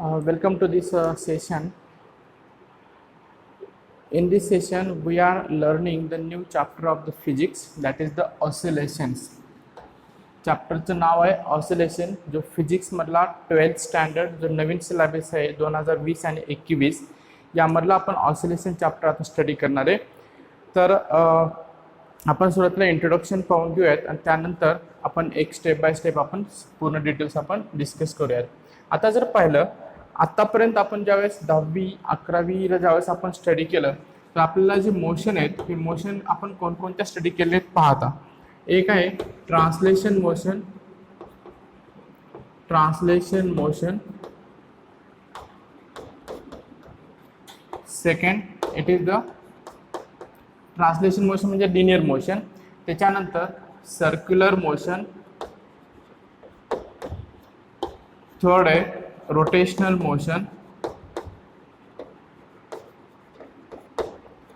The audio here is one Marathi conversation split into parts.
Welcome to this session. In this session, we are learning the new chapter of the physics, that is the oscillations. चॅप्टरचं नाव आहे ऑसिलेशन, जो फिजिक्स मधला 12th स्टँडर्ड जो नवीन सिलेबस आहे 2020 आणि 21 यामधला आपण ऑसिलेशन चॅप्टर आता स्टडी करणार आहे. तर आपण सुरुवातीला इंट्रोडक्शन पाहून घेऊयात आणि त्यानंतर आपण एक स्टेप बाय स्टेप आपण पूर्ण डिटेल्स आपण डिस्कस करूयात. आता जर पाहिलं आतापर्यंत आपण ज्यावेळेस 10वी 11वीला ज्यावेळेस आपण स्टडी केलं तर आपल्याला जे मोशन आहेत हे मोशन आपण कोणकोणत्या स्टडी केले आहेत पाहता. एक आहे translation motion. Second it is the translation motion म्हणजे लिनियर मोशन. त्याच्यानंतर सर्क्युलर मोशन. थर्ड आहे रोटेशनल मोशन.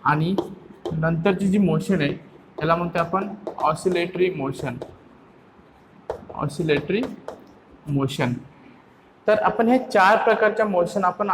आणि नंतरची जी मोशन आहे याला म्हणतो आपण ऑसिलेटरी मोशन. तर आपण हे 4 प्रकारच्या मोशन आपण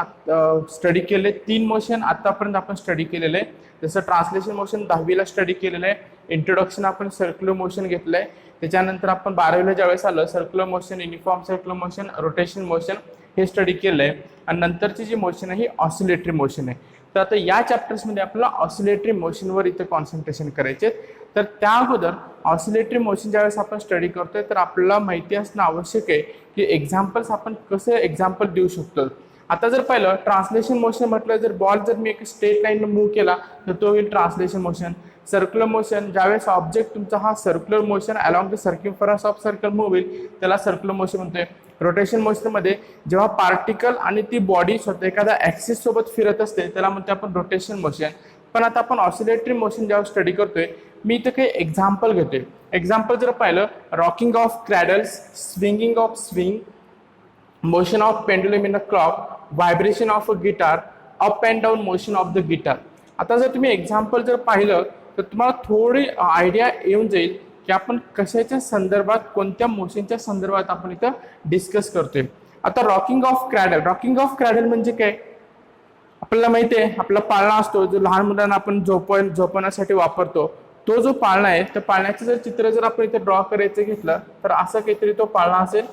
स्टडी केले. 3 मोशन आतापर्यंत आपण स्टडी केलेले आहे. जसं ट्रान्सलेशन मोशन 10वीला स्टडी केलेलं आहे. इंट्रोडक्शन आपण सर्क्युलर मोशन घेतलं आहे. त्याच्यानंतर आपण 12वीला ज्यावेळेस आलं circular motion, uniform circular motion, rotation motion हे स्टडी केलं आहे. आणि नंतरची जी मोशन आहे ही ऑसिलेटरी मोशन आहे. तर आता या चॅप्टर्समध्ये आपल्याला ऑसिलेटरी मोशनवर इथं कॉन्सन्ट्रेशन करायचे. तर त्या अगोदर ऑसिलेटरी मोशन ज्यावेळेस आपण स्टडी करतोय तर आपल्याला माहिती असणं आवश्यक आहे की एक्झाम्पल्स आपण कसं एक्झाम्पल देऊ शकतो. आता जर पाहिलं ट्रान्सलेशन मोशन म्हटलं जर बॉल जर मी एक स्ट्रेट लाईन मूव्ह केला तर तो होईल ट्रान्सलेशन मोशन. सर्क्युलर मोशन ज्यावेळेस ऑब्जेक्ट तुमचा हा circular motion along the circumference of circle move होईल त्याला सर्क्युलर मोशन म्हणतोय. रोटेशन मोशनमध्ये जेव्हा पार्टिकल आणि ती बॉडी स्वतः एखाद्या ॲक्सिस सोबत फिरत असते त्याला म्हणतो आपण रोटेशन मोशन. पण आता आपण ऑसिलेटरी मोशन जेव्हा स्टडी करतोय मी इथं काही एक्झाम्पल घेतोय. एक्झाम्पल जर पाहिलं rocking of cradles, swinging of swing, motion of pendulum in a clock, vibration of a guitar, up and down motion of the guitar. आता जर तुम्ही एक्झाम्पल जर पाहिलं तर तुम्हाला थोडी आयडिया येऊन जाईल की आपण कशाच्या संदर्भात कोणत्या मोशनच्या संदर्भात आपण इथं डिस्कस करतोय. आता रॉकिंग ऑफ क्रॅडल म्हणजे काय आपल्याला माहिती आहे. आपला पाळणा असतो जो लहान मुलांना आपण झोपवण्यासाठी वापरतो. तो जो पाळणा आहे त्या पाळण्याचं जर चित्र जर आपण इथे ड्रॉ करायचं घेतलं तर असं काहीतरी तो पाळणा असेल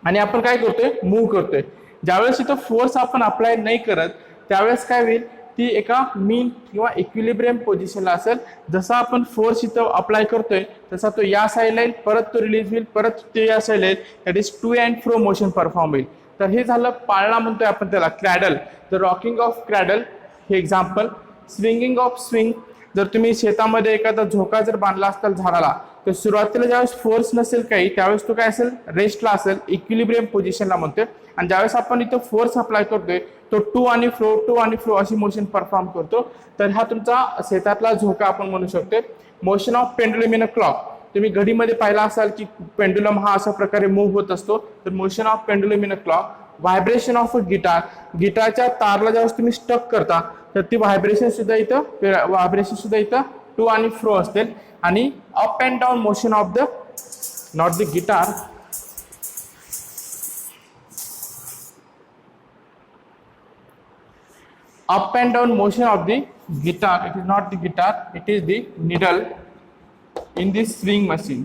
आणि आपण काय करतोय मूव्ह करतोय. ज्यावेळेस इथं फोर्स आपण अप्लाय नाही करत त्यावेळेस काय होईल ती एका मीन किंवा इक्विलिब्रियम पोझिशनला असेल. जसा आपण फोर्स इथं अप्लाय करतोय तसा तो या साईडला येईल, परत तो रिलीज होईल, परत ते या साईडला येईल. That is to and fro motion perform होईल. तर हे झालं पाळणा म्हणतोय आपण त्याला क्रॅडल. तर रॉकिंग ऑफ क्रॅडल हे एक्झाम्पल. स्विंगिंग ऑफ स्विंग जर तुम्ही शेतामध्ये एखादा झोका जर बांधला असेल झाडाला तर सुरुवातीला ज्यावेळेस फोर्स नसेल काही त्यावेळेस तो काय असेल रेस्टला असेल, इक्विलिब्रियम पोझिशनला म्हणतोय. आणि ज्यावेळेस आपण इथं फोर्स अप्लाय करतोय तो टू आणि फ्रो अशी मोशन परफॉर्म करतो. तर हा तुमचा शेतातला झोका आपण म्हणू शकतो. Motion of pendulum in a clock तुम्ही घडीमध्ये पाहिला असाल की पेंडुलम हा अशा प्रकारे मूव्ह होत असतो. तर motion of pendulum in a clock. Vibration of a गिटारच्या तारला ज्यावेळेस तुम्ही स्टक करता तर ती व्हायब्रेशन सुद्धा इथं टू आणि फ्रो असतील. आणि up and down motion of the not the guitar, up and down motion of the guitar. It is not the guitar, it is the needle in the swing machine.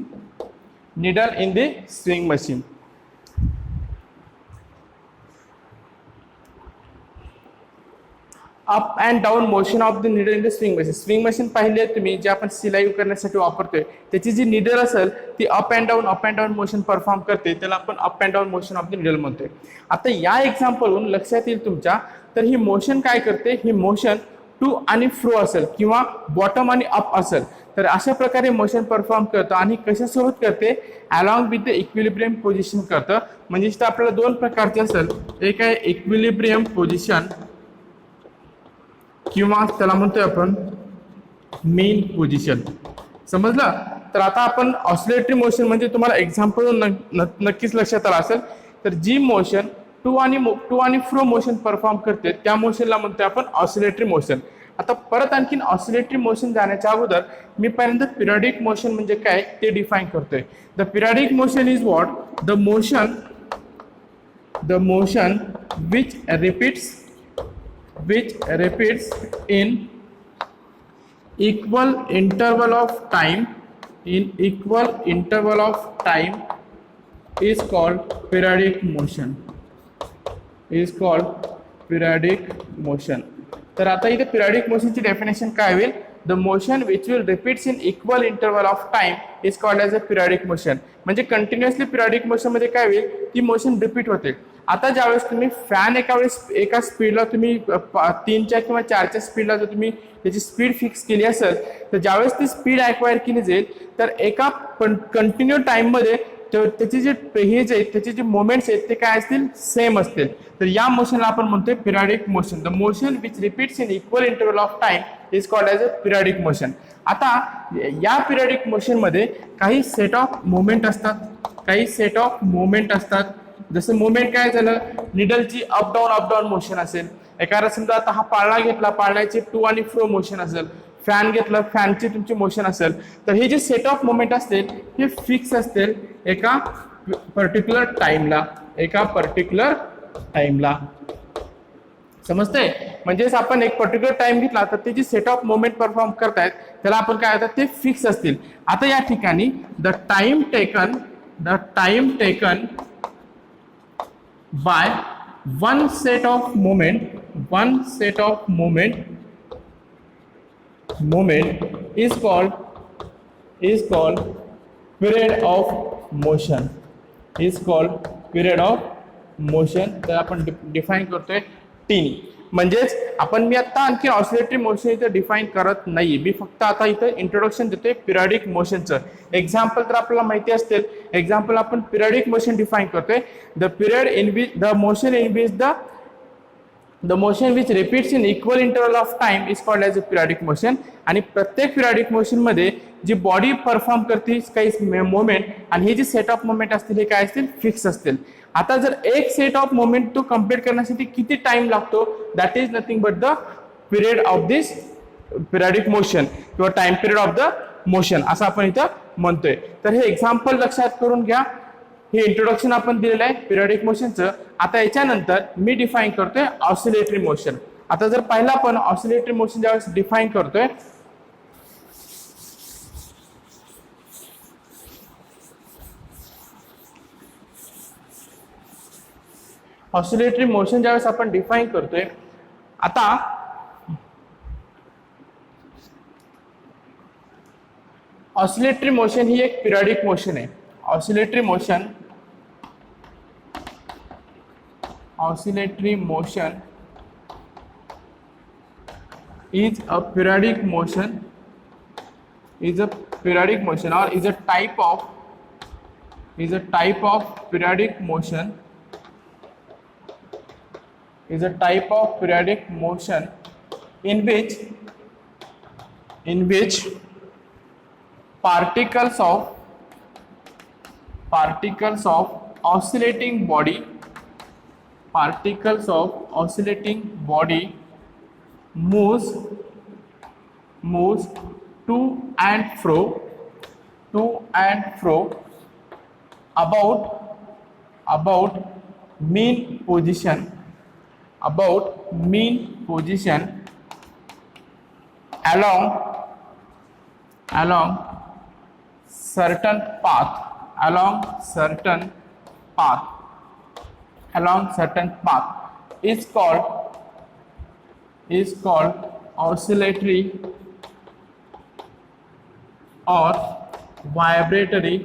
Up and down motion of the needle in the swing machine पाहिली आहे तुम्ही जे आपण सिलाई करण्यासाठी वापरतोय त्याची जी निडल असेल ती up and down motion perform करते त्याला आपण up and down motion of the needle म्हणतोय. आता या एक्झाम्पलवरून लक्षात येईल तुमच्या तर ही मोशन काय करते, ही मोशन टू आणि फ्रो असेल किंवा बॉटम आणि अप असेल तर अशा प्रकारे मोशन परफॉर्म करतं. आणि कशासोबत करते along with the equilibrium position करतं. म्हणजे इथं आपल्याला 2 प्रकारचे असेल. एक आहे इक्विलिब्रियम पोझिशन किंवा त्याला म्हणतोय आपण मेन पोझिशन. समजलं. तर आता आपण ऑसिलेटरी मोशन म्हणजे तुम्हाला एक्झाम्पल नक्कीच लक्षात आलं असेल. तर जी मोशन टू आणि फ्रो मोशन परफॉर्म करते त्या मोशनला म्हणतोय आपण ऑसिलेटरी मोशन. आता परत आणखीन ऑसिलेटरी मोशन जाण्याच्या अगोदर मी पहिल्यांदा पिरियडिक मोशन म्हणजे काय ते डिफाईन करतोय. The periodic motion is what the the motion which repeats in equal interval of time is called periodic motion. तर आता इथे पिरियडिक मोशनची डेफिनेशन काय होईल? The motion which will repeats in equal interval of time is called as a periodic motion. म्हणजे कंटिन्युअसली पिरियडिक मोशन मध्ये काय होईल? ती मोशन रिपीट होते. आता ज्यावेळेस तुम्ही फॅन एका स्पीडला तुम्ही 3च्या किंवा 4च्या स्पीडला जर तुम्ही त्याची स्पीड फिक्स केली असेल, तर ज्यावेळेस ती स्पीड ॲक्वायर केली जाईल तर एका कंटिन्यू टाइममध्ये त्याची जे पेज आहेत त्याचे जे मोमेंट्स आहेत ते काय असतील? सेम असतील. तर या मोशनला आपण म्हणतोय periodic motion. The motion which repeats in equal interval of time is called as a periodic motion. आता या पिरियडिक मोशन मध्ये काही सेट ऑफ मोमेंट असतात. जसं मोमेंट काय झालं? निडलची अप डाऊन मोशन असेल. एखादा समजा आता हा पाळणा घेतला, पाळण्याची टू आणि फ्रो मोशन असेल. फॅन घेतला, फॅनची तुमची मोशन असेल. तर हे जे सेट ऑफ मोमेंट असतील हे फिक्स असतील एका पर्टिक्युलर टाइमला. समजतंय? म्हणजेच आपण एक पर्टिक्युलर टाइम घेतला तर ते जे सेट ऑफ मोमेंट परफॉर्म करतायत त्याला आपण काय होतं? ते फिक्स असतील. आता या ठिकाणी the time taken by one set of moment is called period of motion. तर आपण डिफाइन करतोय टी. म्हणजेच मी आता आणखी ऑसिलेटरी मोशन इथे डिफाइन करत नाही. मी फक्त आता इथे इंट्रोडक्शन देतोय पिरियडिक मोशनचं. एक्झाम्पल तर आपल्याला माहिती असतील. एक्झाम्पल आपण पिरियडिक मोशन डिफाइन करतोय. The motion which repeats in equal interval of time is called as a periodic motion. आणि प्रत्येक पिरियडिक मोशन मध्ये जी बॉडी परफॉर्म करते काही मोमेंट आणि हे जे सेट ऑफ मोमेंट असतील हे काय असतील? फिक्स असतील. आता जर एक सेट ऑफ मोमेंट तो कम्प्लीट करण्यासाठी किती टाइम लागतो? That is nothing but the period of this periodic motion किंवा time period of the motion असं आपण इथं म्हणतोय. तर हे एक्झाम्पल लक्षात करून घ्या. हे इंट्रोडक्शन आपण दिलेलं आहे पिरियडिक मोशनचं. आता याच्यानंतर मी डिफाइन करतोय ऑसिलेटरी मोशन. आता जर पहिला आपण ऑसिलेटरी मोशन ज्यावेळेस डिफाइन करतोय, ऑसिलेटरी मोशन ज्यावेळेस आपण डिफाइन करतोय, आता ऑसिलेटरी मोशन ही एक पिरियडिक मोशन आहे. Oscillatory motion is a periodic motion or is a type of periodic motion in which particles of oscillating body moves to and fro about mean position along certain path is called oscillatory or vibratory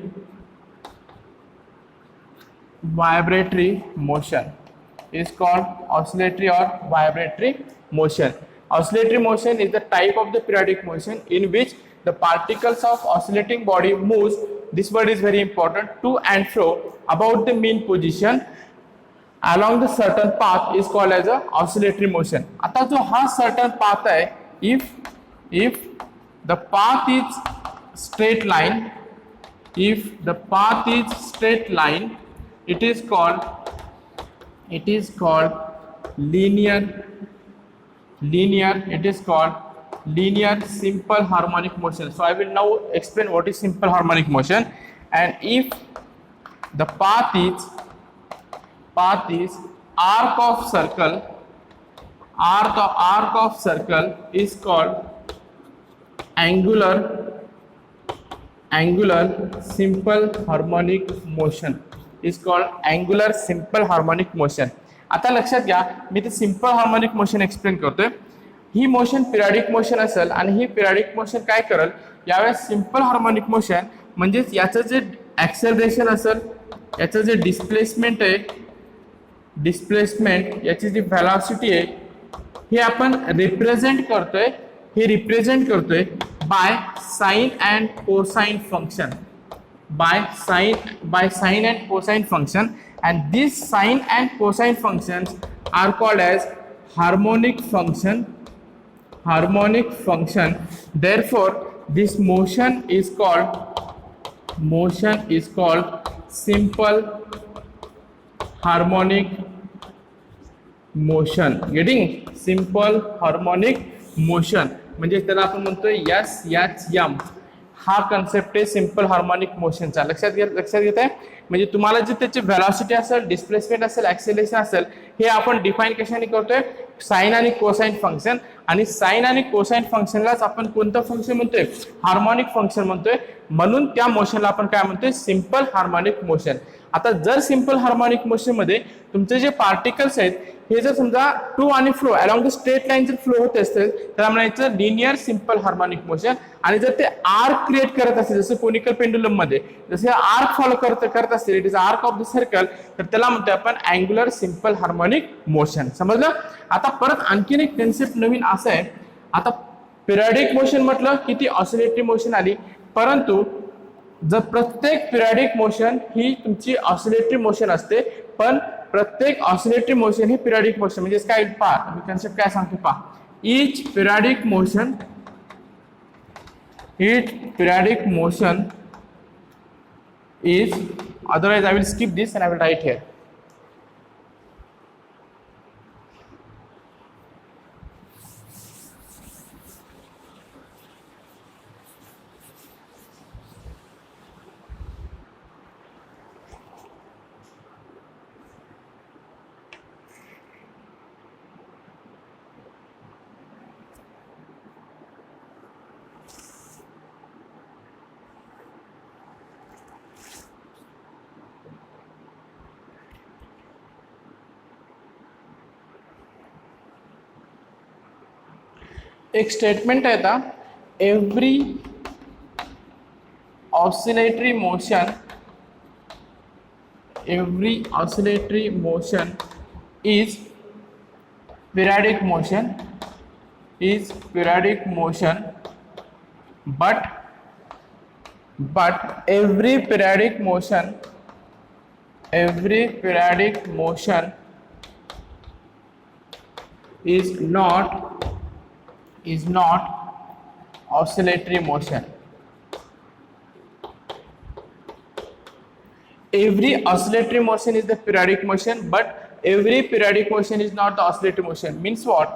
motion. Oscillatory motion is the type of the periodic motion in which the particles of oscillating body moves, this word is very important, to and fro about the mean position along the certain path is called as a oscillatory motion. आता जो हा certain path है, if the path is straight line, it is called linear simple harmonic motion. So I will now explain what is simple harmonic motion. And if the path is path is arc of circle. Arc of circle is called angular simple harmonic motion. Is called angular simple harmonic motion. आता लक्षात घ्या, मी ते सिंपल हार्मोनिक मोशन एक्सप्लेन करतोय. ही मोशन पिरियडिक मोशन असेल आणि ही पिरियडिक मोशन काय करेल, यावेळेस सिंपल हार्मोनिक मोशन म्हणजेच याचं जे ॲक्सेलरेशन असेल, याचं जे डिस्प्लेसमेंट आहे, डिस्प्लेसमेंट याची जी व्हेलॉसिटी आहे, हे आपण रिप्रेझेंट करतोय by sine and cosine function. by sine and cosine function, and these sine and cosine functions are called as harmonic function. Therefore this motion is called simple harmonic motion. Getting? Simple harmonic motion म्हणजे त्याला आपण म्हणतोय SHM. हा कन्सेप्ट आहे सिंपल हार्मोनिक मोशनचा. लक्षात घेत आहे. म्हणजे तुम्हाला जे त्याची व्हेलॉसिटी असेल, डिस्प्लेसमेंट असेल, ॲक्सेलरेशन असेल, हे आपण डिफाईन कशाने करतोय, साइन आणि कोसाइन फंक्शन. आणि साइन आणि कोसाइन फंक्शनलाच आपण कोणतं फंक्शन म्हणतोय, हार्मोनिक फंक्शन म्हणतोय. म्हणून त्या मोशनला आपण काय म्हणतोय, सिंपल हार्मोनिक मोशन. आता जर सिंपल हार्मोनिक मोशन मध्ये तुमचे जे पार्टिकल्स आहेत हे जर समजा टू आणि फ्रो अलॉंग द स्ट्रेट लाईन जर फ्लो होत असतील तर म्हणायचं लिनियर सिंपल हार्मोनिक मोशन. आणि जर ते आर्क क्रिएट करत असेल, जसं कोनिकल पेंडुलम मध्ये जसे आर्क फॉलो करत असतील, it is arc of the circle, तर त्याला म्हणतोय आपण अँग्युलर सिंपल हार्मोनिक मोशन. समजलं? आता परत आणखीन एक कन्सेप्ट नवीन असं आहे. आता पिरियडिक मोशन म्हटलं की ती ऑसिलेटरी मोशन आली, परंतु जर प्रत्येक पिरियडिक मोशन ही तुमची ऑसिलेटरी मोशन असते, पण प्रत्येक ऑसिलेटरी मोशन ही पिरियडिक मोशन म्हणजे काय पहा, मी कन्सेप्ट काय सांगतो पहा. each periodic motion is, otherwise I will skip this and I will write here. एक स्टेटमेंट आहे आता, every oscillatory motion is periodic motion, but every periodic motion is not oscillatory motion. Every oscillatory motion is the periodic motion, but every periodic motion is not the oscillatory motion. Means what?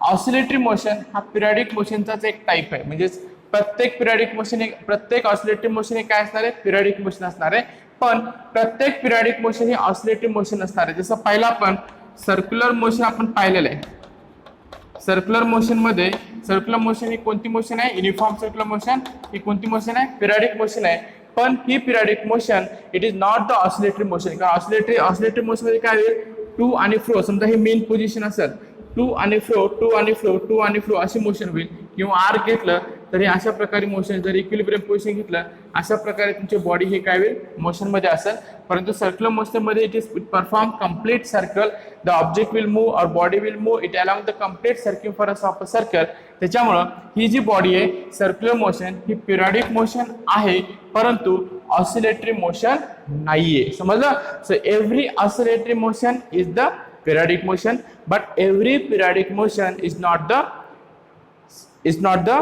Oscillatory motion हा periodic motion चाच एक टाइप आहे. म्हणजे प्रत्येक periodic motion प्रत्येक oscillatory motion हे काय असणार आहे, periodic motion असणार आहे. पण प्रत्येक periodic motion हे oscillatory motion असणार आहे. जसं पहिला आपण सर्क्युलर मोशन आपण पाहिलेलं आहे. सर्क्युलर मोशन ही कोणती मोशन आहे, युनिफॉर्म सर्क्युलर मोशन ही कोणती मोशन आहे, पिरियडिक मोशन आहे. पण ही periodic motion it is not the oscillatory motion. कारण ऑसिलेटरी मोशन मध्ये काय होईल, टू आणि फ्रो, समजा ही मेन पोझिशन असेल, टू आणि फ्रो अशी मोशन होईल. किंवा आर्क घेतलं तर हे अशा प्रकारे मोशन, जर इक्विलिब्रियम पोझिशन घेतलं अशा प्रकारे तुमची बॉडी हे काय होईल, मोशन मध्ये असेल. परंतु सर्क्युलर मोशन मध्ये it is perform complete circle, the object will move और body will move it along the complete circumference of a circle. त्याच्यामुळं ही जी बॉडी आहे सर्क्युलर मोशन ही पिरियडिक मोशन आहे, परंतु ऑसिलेटरी मोशन नाहीये. समजलं? So every oscillatory motion is the periodic motion, but every periodic motion is not the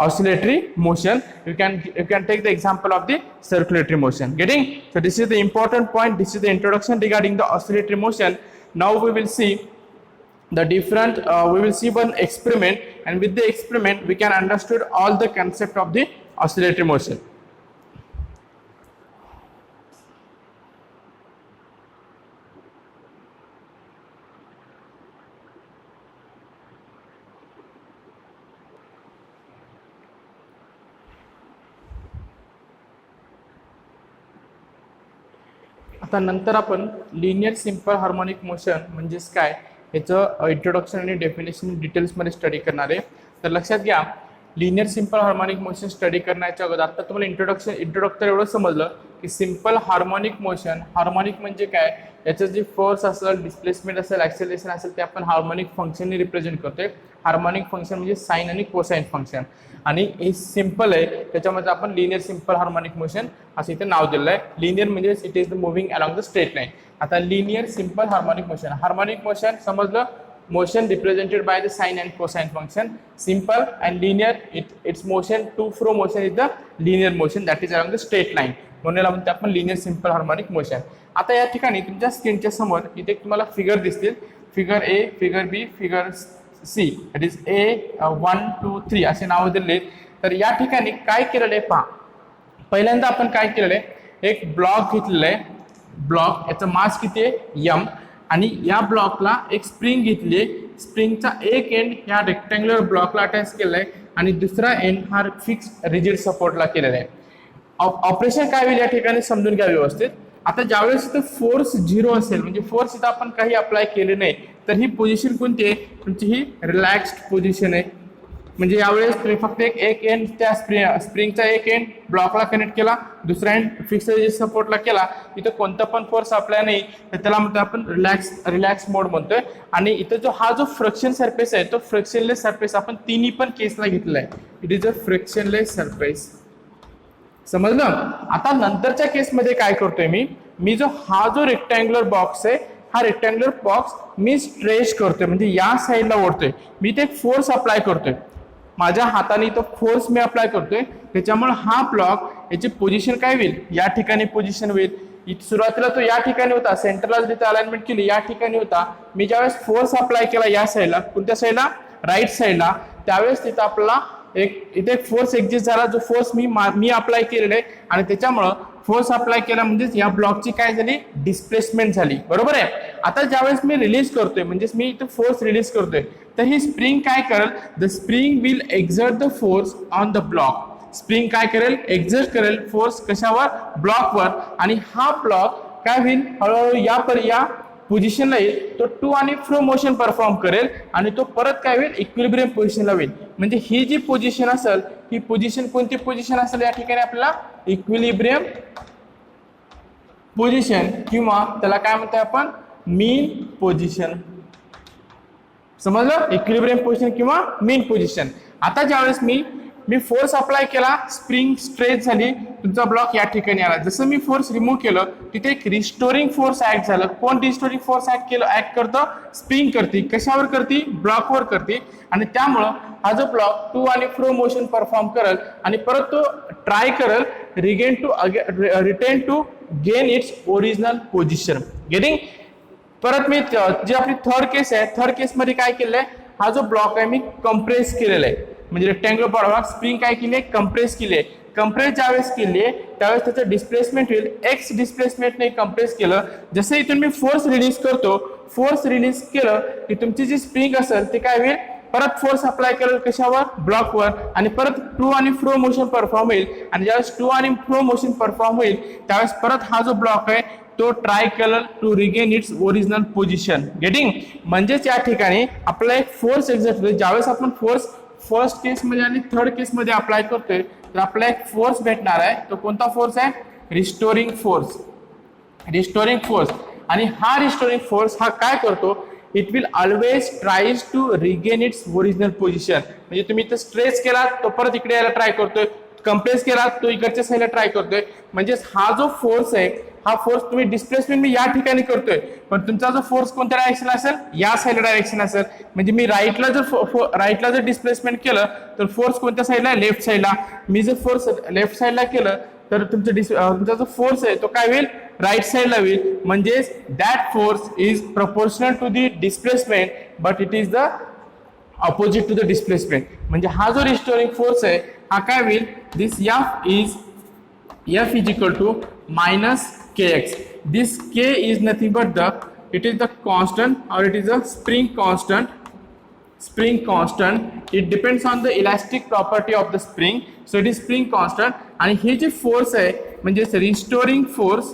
oscillatory motion. You can take the example of the circulatory motion. Getting? So this is the important point. This is the introduction regarding the oscillatory motion. Now we will see the different we will see one experiment, and with the experiment we can understood all the concept of the oscillatory motion. आता नंतर आपण लिनियर सिम्पल हार्मोनिक मोशन म्हणजेच काय याचं इंट्रोडक्शन आणि डेफिनेशन डिटेल्समध्ये स्टडी करणार आहे. तर लक्षात घ्या, linear simple harmonic motion study करण्याच्या अगोदर आता तुम्हाला इंट्रोडक्टर एवढं समजलं की सिम्पल हार्मोनिक मोशन, हार्मोनिक म्हणजे काय, याचं जे फोर्स असेल, डिस्प्लेसमेंट असेल, ॲक्सेलरेशन असेल ते आपण हार्मोनिक फंक्शनने रिप्रेझेंट करतोय. हार्मोनिक फंक्शन म्हणजे साइन आणि कोसाइन फंक्शन, आणि हे सिम्पल आहे त्याच्यामध्ये आपण लिनियर सिम्पल हार्मोनिक मोशन असं इथे नाव दिलं आहे. लिनियर म्हणजे it is the moving along the straight line. आता लिनियर सिम्पल हार्मोनिक मोशन समजलं, motion represented by the sine and cosine function. Simple and linear, its motion to fro motion is the linear motion that is along the straight line. म्हणून म्हणते आपण लिनियर सिम्पल हार्मोनिक मोशन. आता या ठिकाणी तुमच्या स्क्रीनच्या समोर इथे तुम्हाला फिगर दिसतील, figure A, figure B, figure C, that is A 1 2 3 असे नाव दिले. तर या ठिकाणी काय केलेलं आहे पहा. पहिल्यांदा आपण काय केलेलं आहे, एक ब्लॉक घेतलेला आहे. ब्लॉक याचं मास किती आहे m, आणि या ब्लॉकला एक स्प्रिंग घेतली. स्प्रिंगचा एक एंड या रेक्टँग्युलर ब्लॉकला अटॅच केला आहे आणि दुसरा एंड हा फिक्स रिजिड सपोर्टला केलेला आहे. ऑपरेशन काय होईल या ठिकाणी समजून घ्या व्यवस्थित. आता ज्यावेळेस इथं फोर्स 0 असेल, म्हणजे फोर्स इथं आपण काही अप्लाय केले नाही, तर ही पोझिशन कोणती आहे तुमची, ही रिलॅक्स्ड पोझिशन आहे. म्हणजे यावेळेस तुम्ही फक्त एक एंड त्या स्प्रिंगचा एक एंड ब्लॉकला कनेक्ट केला, दुसरा एंड फिक्स सपोर्टला केला, इथं कोणता पण फोर्स अप्लाय नाही, तर त्याला म्हणतो आपण रिलॅक्स मोड म्हणतोय. आणि इथं जो फ्रिक्शन सरफेस आहे तो फ्रिक्शनलेस सरफेस आपण तिन्ही पण केसला घेतलेला आहे. It is a frictionless surface. समजलं. आता नंतरच्या केसमध्ये काय करतोय मी जो रेक्टँग्युलर बॉक्स आहे, हा रेक्टँग्युलर बॉक्स मी स्ट्रेच करतोय, म्हणजे या साईडला ओढतोय. मी ते फोर्स अप्लाय करतोय, माझ्या हाताने तो फोर्स मी अप्लाय करतोय. त्याच्यामुळे हा ब्लॉक याची पोझिशन काय होईल, या ठिकाणी पोझिशन होईल. सुरुवातीला तो या ठिकाणी होता, सेंटरला जिथे अलाइनमेंट केली या ठिकाणी होता. मी ज्यावेळेस फोर्स अप्लाय केला या साईडला, कोणत्या साईडला, राईट साईडला, त्यावेळेस तिथं आपल्याला इथे एक फोर्स एक्झिस्ट झाला, जो फोर्स मी अप्लाय केलेला आहे. आणि त्याच्यामुळं फोर्स अप्लाय केला म्हणजेच या ब्लॉकची काय झाली, डिस्प्लेसमेंट झाली. बरोबर आहे. आता ज्यावेळेस मी रिलीज करतोय, म्हणजेच मी इथे फोर्स रिलीज करतोय, तर ही स्प्रिंग काय करेल, the spring will exert the force on the block. Spring काय करेल, एक्झर्ट करेल फोर्स कशावर, ब्लॉकवर. आणि हा ब्लॉक काय होईल, हळूहळू या पोझिशनला येईल, तो टू आणि फ्रो मोशन परफॉर्म करेल आणि तो परत काय होईल, इक्विलिब्रियम पोझिशनला होईल. म्हणजे ही जी पोझिशन असेल, ही पोझिशन कोणती पोझिशन असेल या ठिकाणी आपल्याला, इक्विलिब्रियम पोझिशन, किंवा त्याला काय म्हणतो आपण, मीन पोझिशन. समजलं, इक्विलिब्रियम पोझिशन किंवा मीन पोझिशन. आता ज्यावेळेस मी फोर्स अप्लाय केला, स्प्रिंग स्ट्रेच झाली, तुमचा ब्लॉक या ठिकाणी आला. जसं मी फोर्स रिमूव्ह केलं, तिथे एक रिस्टोरिंग फोर्स ऍक्ट झालं. कोण रिस्टोरिंग फोर्स ऍक्ट करतं, स्प्रिंग करते. कशावर करते, ब्लॉकवर करते. आणि त्यामुळं हा जो ब्लॉक टू आणि फ्रो मोशन परफॉर्म करेल आणि परत तो ट्राय करेल return to gain its original position. Getting. परत मी जी आपली थर्ड केस आहे, थर्ड केसमध्ये काय केलं आहे, हा जो ब्लॉक आहे मी कंप्रेस केलेला आहे. म्हणजे रेक्टँग्युलर ब्लॉक स्प्रिंग काय केली आहे, कंप्रेस केली आहे. कंप्रेस ज्यावेळेस केली आहे त्यावेळेस त्याचं डिस्प्लेसमेंट होईल, एक्स डिस्प्लेसमेंटने कंप्रेस केलं. जसं इथून मी फोर्स रिलीज करतो, फोर्स रिलीज केलं की तुमची जी स्प्रिंग असेल ते काय होईल, परत फोर्स अप्लाय करेल कशावर, ब्लॉकवर, आणि परत टू आणि फ्रो मोशन परफॉर्म होईल. आणि ज्यावेळेस टू आणि फ्रो मोशन परफॉर्म होईल त्यावेळेस परत हा जो ब्लॉक आहे तो ट्राय करेल to regain its original position. Getting. म्हणजेच या ठिकाणी आपला एक फोर्स एक्झर्ट होतो. ज्यावेळेस आपण फोर्स फर्स्ट केसमध्ये आणि थर्ड केसमध्ये अप्लाय करतोय तर आपला एक फोर्स भेटणार आहे. तो कोणता फोर्स आहे, रिस्टोरिंग फोर्स. Restoring force. आणि हा रिस्टोरिंग फोर्स हा काय करतो, it will always tries to regain its original position. म्हणजे तुम्ही इथं स्ट्रेच केला तो परत इकडे यायला ट्राय करतोय, कंप्रेस केला तो इकडच्या साईडला ट्राय करतोय. म्हणजेच हा जो फोर्स आहे, हा फोर्स तुम्ही डिस्प्लेसमेंट मी या ठिकाणी करतोय, पण तुमचा जो फोर्स कोणत्या डायरेक्शन असेल, या साईडला डायरेक्शन असेल. म्हणजे मी राईटला जर डिस्प्लेसमेंट केलं तर फोर्स कोणत्या साईडला, लेफ्ट साईडला. मी जर फोर्स लेफ्ट साईडला केलं तर तुमचा जो फोर्स आहे तो काय होईल, राईट साईडला होईल. म्हणजेच that force is proportional to the displacement but it is the opposite to the displacement. म्हणजे हा जो रिस्टोरिंग फोर्स आहे हा काय होईल, दिस F is equal to minus kx. This k is nothing but it is the constant, or it is a spring constant. Spring constant. It depends on the elastic property of the spring. So it is spring constant. आणि हे जे फोर्स आहे म्हणजे restoring force,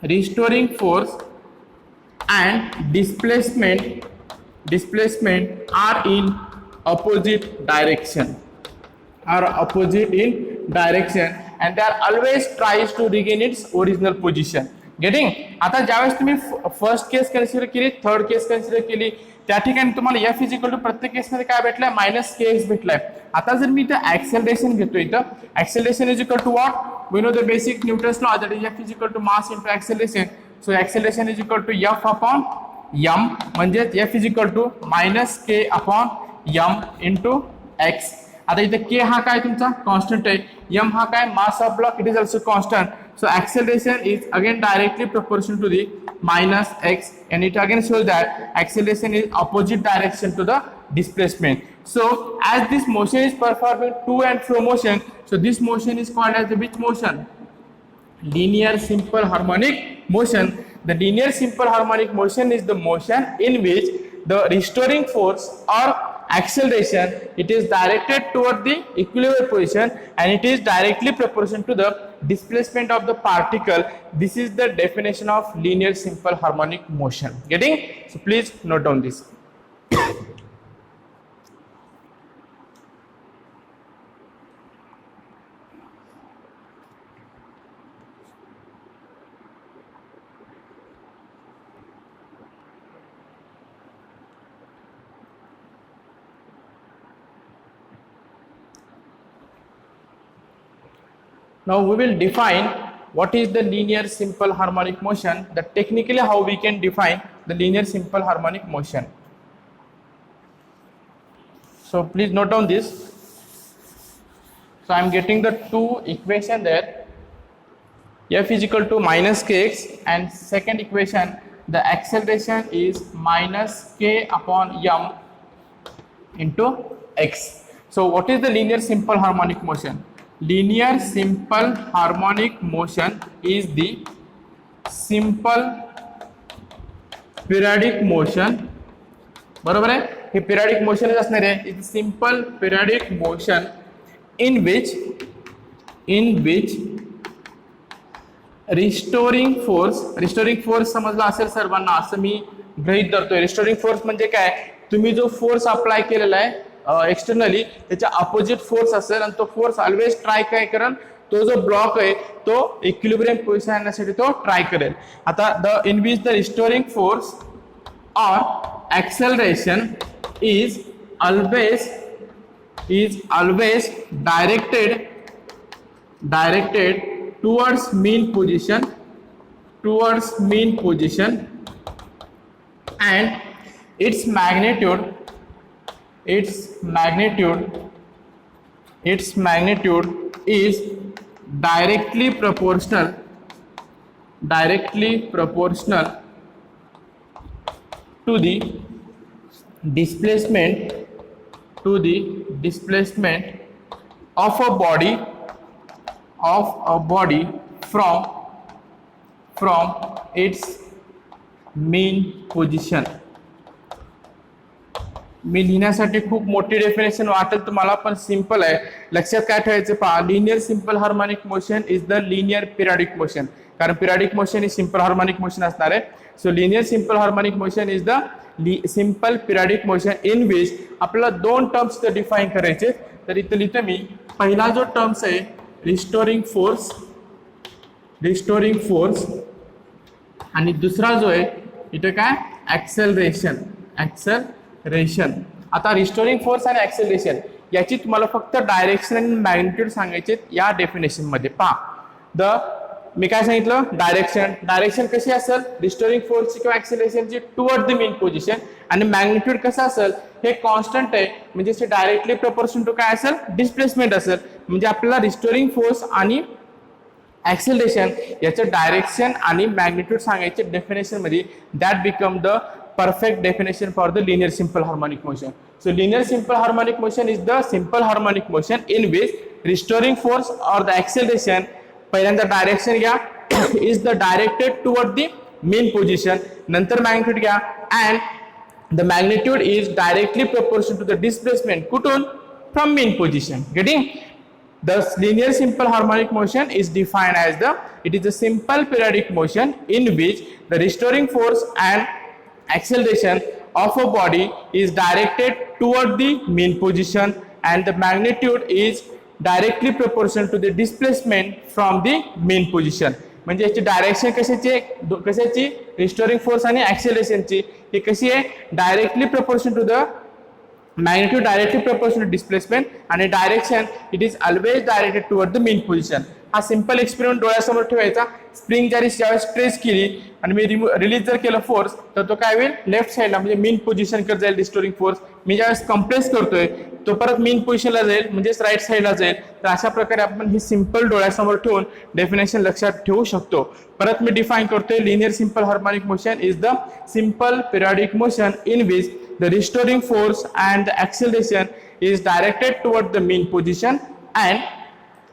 restoring force and displacement are in opposite direction, and they are always tries to regain its original position. Getting. आता ज्यावेळेस तुम्ही फर्स्ट केस कन्सिडर केली, थर्ड केस कन्सिडर केली, त्या ठिकाणी तुम्हाला एफ इज इक्वल टू प्रत्येक केसमध्ये काय भेटलाय, मायनस के एक्स भेटलाय. आता जर मी इथं ऍक्सेलरेशन घेतो, इथं acceleration is equal to what, we know the basic Newton's law that is F is equal to mass into acceleration. So acceleration is equal to F upon M, म्हणजे F is equal to minus K upon M into X. आता इथे के हा काय तुमचा कॉन्स्टंट आहे, एम हा काय mass of block, it is also constant. So acceleration is again directly proportional to the minus x, and it again shows that acceleration is opposite direction to the displacement. So as this motion is performing to and fro motion, so this motion is called as the which motion? Linear simple harmonic motion. The linear simple harmonic motion is the motion in which the restoring force or acceleration, it is directed toward the equilibrium position, and it is directly proportional to the displacement of the particle. This is the definition of linear simple harmonic motion. Getting? So please note down this. Now we will define what is the linear simple harmonic motion, that technically how we can define the linear simple harmonic motion. So please note down this. So I am getting the two equation there, f is equal to minus kx, and second equation the acceleration is minus k upon m into x. So what is the linear simple harmonic motion? Linear simple harmonic motion is the simple periodic motion. बरोबर आहे, हे periodic motion असणार आहे. It's simple periodic motion in which restoring force समजला असेल सर्वांना, असं मी गृहीत धरतोय. रिस्टोरिंग फोर्स म्हणजे काय, तुम्ही जो फोर्स अप्लाय केलेला आहे एक्सटर्नली, त्याच्या अपोजिट फोर्स असेल, आणि तो फोर्स ऑलवेज ट्राय काय करेल, तो जो ब्लॉक आहे तो इक्विलिब्रियम पोझिशन आणण्यासाठी तो ट्राय करेल. आता the in which the restoring force और acceleration is always directed towards mean position, and its magnitude is directly proportional to the displacement of a body from its mean position. मी लिहिण्यासाठी खूप मोठी डेफिनेशन वाटेल तुम्हाला, पण सिंपल आहे. लक्षात काय ठेवायचं पहा, linear simple harmonic motion is the linear periodic motion, कारण periodic motion is simple harmonic motion असणार आहे. So linear simple harmonic motion is the simple periodic motion in which आपल्याला दोन टर्म्स इथं डिफाईन करायचे. तर इथं लिहितो मी, पहिला जो टर्म्स आहे रिस्टोरिंग फोर्स, आणि दुसरा जो आहे इथं काय ऍक्सेलरेशन. आता रिस्टोरिंग फोर्स आणि ऍक्सेलरेशन याची तुम्हाला फक्त डायरेक्शन आणि मॅग्निट्यूड सांगायचे या डेफिनेशन मध्ये. पहा, मी काय सांगितलं, डायरेक्शन कशी असेल रिस्टोरिंग फोर्सची किंवा ऍक्सेलरेशनची टुवर्ड द मीन पोझिशन, आणि मॅग्निट्यूड कसं असेल हे कॉन्स्टंट आहे, म्हणजे ते डायरेक्टली प्रपोर्शनल टू काय असेल डिस्प्लेसमेंट असेल. म्हणजे आपल्याला रिस्टोरिंग फोर्स आणि ऍक्सेलरेशन याचं डायरेक्शन आणि मॅग्निट्यूड सांगायचे डेफिनेशन मध्ये. That become the perfect definition for the linear simple harmonic motion. So linear simple harmonic motion is the simple harmonic motion in which restoring force or the acceleration, पहिल्यांदा डायरेक्शन घ्या, is the directed toward the mean position, नंतर magnitude घ्या, and the magnitude is directly proportional to the displacement कुठून, from mean position. Getting? The linear simple harmonic motion is defined as it is a simple periodic motion in which the restoring force and acceleration of a body is directed toward the mean position and the magnitude is directly proportional to the displacement from the mean position. म्हणजे याची डायरेक्शन कशाची रिस्टोरिंग फोर्स आणि ॲक्सेलरेशनची ही कशी आहे directly proportional to the magnitude directly proportional to displacement आणि direction it is always directed toward the mean position. हा सिंपल एक्सपेरिमेंट डोळ्यासमोर ठेवायचा. स्प्रिंग ज्यावेळेस स्ट्रेच केली आणि मी रिलीज जर केलं फोर्स तर तो काय होईल लेफ्ट साईडला म्हणजे मेन पोझिशनकडे जाईल रिस्टोरिंग फोर्स. मी ज्यावेळेस कंप्रेस करतोय तो परत मेन पोझिशनला जाईल म्हणजेच राईट साईडला जाईल. तर अशा प्रकारे आपण ही सिंपल डोळ्यासमोर ठेवून डेफिनेशन लक्षात ठेवू शकतो. परत मी डिफाईन करतोय linear simple harmonic motion is the simple periodic motion in which the restoring force and the acceleration is directed toward the mean position and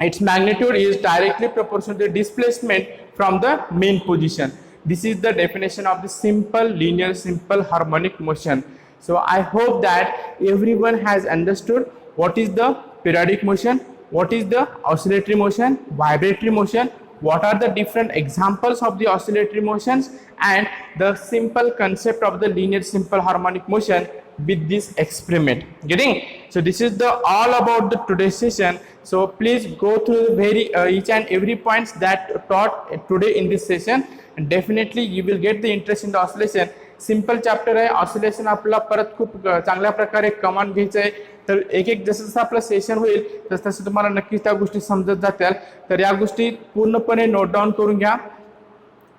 its magnitude is directly proportional to the displacement from the mean position. This is the definition of the simple linear simple harmonic motion. So I hope that everyone has understood what is the periodic motion, what is the oscillatory motion, vibratory motion, what are the different examples of the oscillatory motions and the simple concept of the linear simple harmonic motion with this experiment. Getting? So this is the all about the today's session. So please go through the each and every points that taught today in this session and definitely you will get the interest in the oscillation. Simple chapter आहे. ऑसिलेशन आपल्याला परत खूप चांगल्या प्रकारे कमांड घ्यायचं आहे. तर एक एक जसं जसं आपलं सेशन होईल तसं तसं तुम्हाला नक्कीच त्या गोष्टी समजत जातील. तर या गोष्टी पूर्णपणे नोट डाऊन करून घ्या,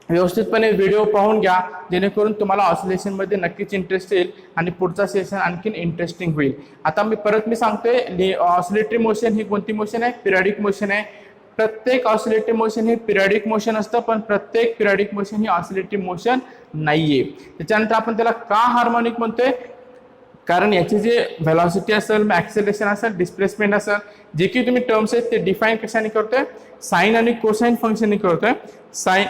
व्यवस्थितपणे व्हिडिओ पाहून घ्या जेणेकरून तुम्हाला ऑसिलेशनमध्ये नक्कीच इंटरेस्ट येईल आणि पुढचा सेशन आणखीन इंटरेस्टिंग होईल. आता मी सांगतोय ऑसिलेटरी मोशन ही कोणती मोशन आहे पिरियडिक मोशन आहे. प्रत्येक ऑसिलेटरी मोशन हे पिरियडिक मोशन असतं पण प्रत्येक पिरियडिक मोशन ही ऑसिलेटरी मोशन नाहीये. त्याच्यानंतर आपण त्याला का हार्मोनिक म्हणतोय कारण याची जे व्हेलॉसिटी असेल ॲक्सेलरेशन असेल डिस्प्लेसमेंट असेल जे की तुम्ही टर्म्स आहेत ते डिफाईन कशाने करतोय साइन आणि कोसाइन फंक्शनने करतोय. साइन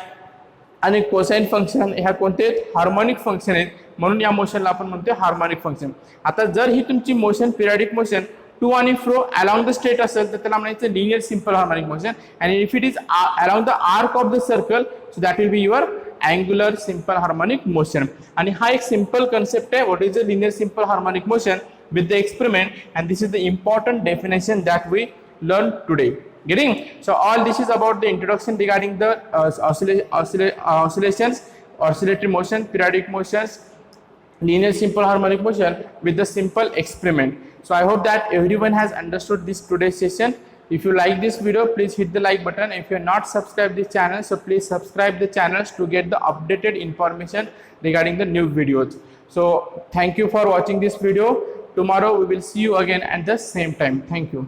आणि कोसाइन फंक्शन ह्या कोणते हार्मोनिक फंक्शन आहेत म्हणून या मोशनला आपण म्हणतोय हार्मोनिक फंक्शन. आता जर ही तुमची मोशन पिरियडिक मोशन टू आणि फ्रो अलॉंग द स्टेट असेल तर त्याला म्हणायचं लिनियर सिंपल हार्मोनिक मोशन आणि if it is along the arc of the circle so that will be your angular simple harmonic motion. आणि हा एक सिंपल कन्सेप्ट आहे what is the linear simple harmonic motion with the experiment and this is the important definition that we learn today. Getting? So all this is about the introduction regarding the oscillations, oscillatory motion, periodic motions, linear simple harmonic motion with the simple experiment. So I hope that everyone has understood this today's session. If you like this video, please hit the like button. If you are not subscribed this channel, so please subscribe the channels to get the updated information regarding the new videos. So thank you for watching this video. Tomorrow we will see you again at the same time. Thank you.